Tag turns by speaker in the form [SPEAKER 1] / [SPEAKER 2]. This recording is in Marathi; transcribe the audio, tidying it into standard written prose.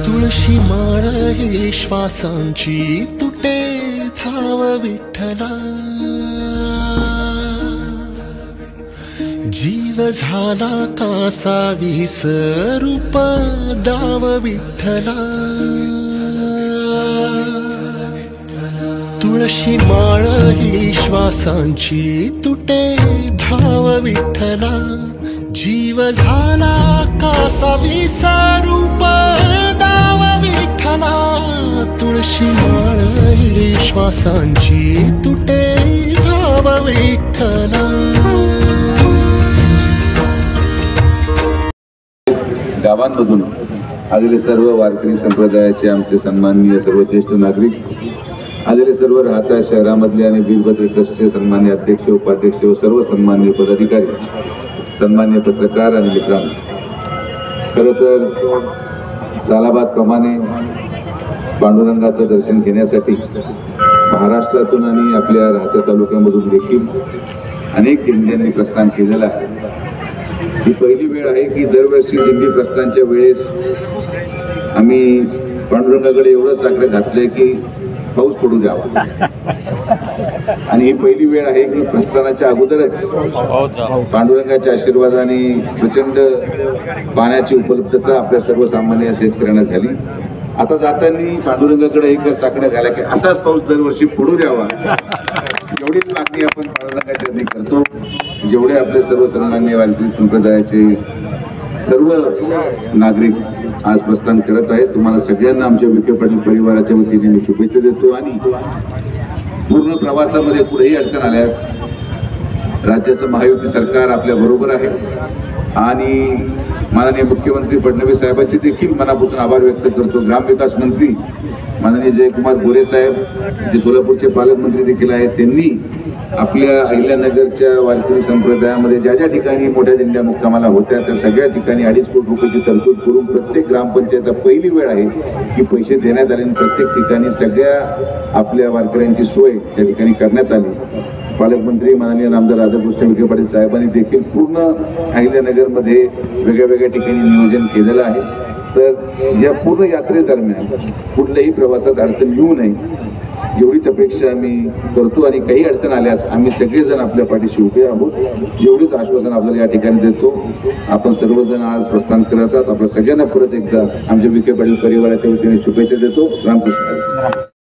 [SPEAKER 1] तुळशी माळ ही श्वासांची तुटे धाव विठ्ठला, जीव झाला कासा विसरूप दाव विठ्ठला। तुळशी माळ ही श्वासांची तुटे धाव विठ्ठला, जीव झाला कासा विसरूप दाव विठ्ठला। तुळशी माळ ही श्वासांची तुटे धाव विठ्ठला।
[SPEAKER 2] गावांमधून आलेले सर्व वारकरी संप्रदायाचे आमचे सन्माननीय सर्व ज्येष्ठ नागरिक, आलेले सर्व राहता शहरामधले आणि वीरभद्र ट्रस्टचे सन्मान्य अध्यक्ष उपाध्यक्ष व सर्व सन्मान्य पदाधिकारी, सन्मान्य पत्रकार आणि मित्रांनो, खरं तर सालाबादप्रमाणे पांडुरंगाचं दर्शन घेण्यासाठी महाराष्ट्रातून आणि आपल्या राहत्या तालुक्यामधून देखील अनेक दिंड्यांनी प्रस्थान केलेलं आहे। ही पहिली वेळ आहे की दरवर्षी दिंडी प्रस्थानच्या वेळेस आम्ही पांडुरंगाकडे एवढं साकडं घातलंय की पाऊस पडू द्यावा, आणि ही पहिली वेळ आहे की प्रस्थानाच्या अगोदरच पांडुरंगाच्या आशीर्वादाने प्रचंड पाण्याची उपलब्धता आपल्या सर्वसामान्य शेतकऱ्यांना झाली। आता जाताना पांडुरंगाकडे एक साकडं घाला की असाच पाऊस दरवर्षी पडू द्यावा, एवढीच मागणी आपण पांडुरंगाच्या करतो। जेवढे आपले सर्व सन्मान्य वारकरी संप्रदायाचे सर्व नागरिक आज प्रस्थान करत आहेत, तुम्हाला सगळ्यांना आमच्या विखे पाटील परिवाराच्या वतीने मी शुभेच्छा देतो। आणि पूर्ण प्रवासामध्ये कुठेही अडचण आल्यास राज्याचं महायुती सरकार आपल्या बरोबर आहे, आणि माननीय मुख्यमंत्री फडणवीस साहेबांचे देखील मनापासून आभार व्यक्त करतो। ग्रामविकास मंत्री माननीय जयकुमार गोरे साहेब, जे सोलापूरचे पालकमंत्री देखील आहेत, त्यांनी आपल्या अहिल्यानगरच्या वारकरी संप्रदायामध्ये ज्या ज्या ठिकाणी मोठ्या दिंड्या मुक्कामाला होत्या त्या सगळ्या ठिकाणी 2.5 कोटी रुपयाची तरतूद करून प्रत्येक ग्रामपंचायत पहिली वेळ आहे की पैसे देण्यात आले, प्रत्येक ठिकाणी सगळ्या आपल्या वारकऱ्यांची सोय त्या ठिकाणी करण्यात आली। पालकमंत्री माननीय नामदार राधाकृष्ण विखे पाटील साहेबांनी देखील पूर्ण अहिल्यानगरमध्ये वेगळ्या वेगळ्या ठिकाणी नियोजन केलेलं आहे। तर या पूर्ण यात्रेदरम्यान कुठल्याही प्रवासात अडचण येऊ नये एवढीच अपेक्षा आम्ही करतो, आणि काही अडचण आल्यास आम्ही सगळेजण आपल्या पाठीशी उभे आहोत एवढीच आश्वासन आपल्याला या ठिकाणी देतो। आपण सर्वजण आज प्रस्थान करत आहात, आपल्या सगळ्यांना परत एकदा आमच्या विखे पाटील परिवाराच्या वतीने शुभेच्छा देतो। रामकृष्ण।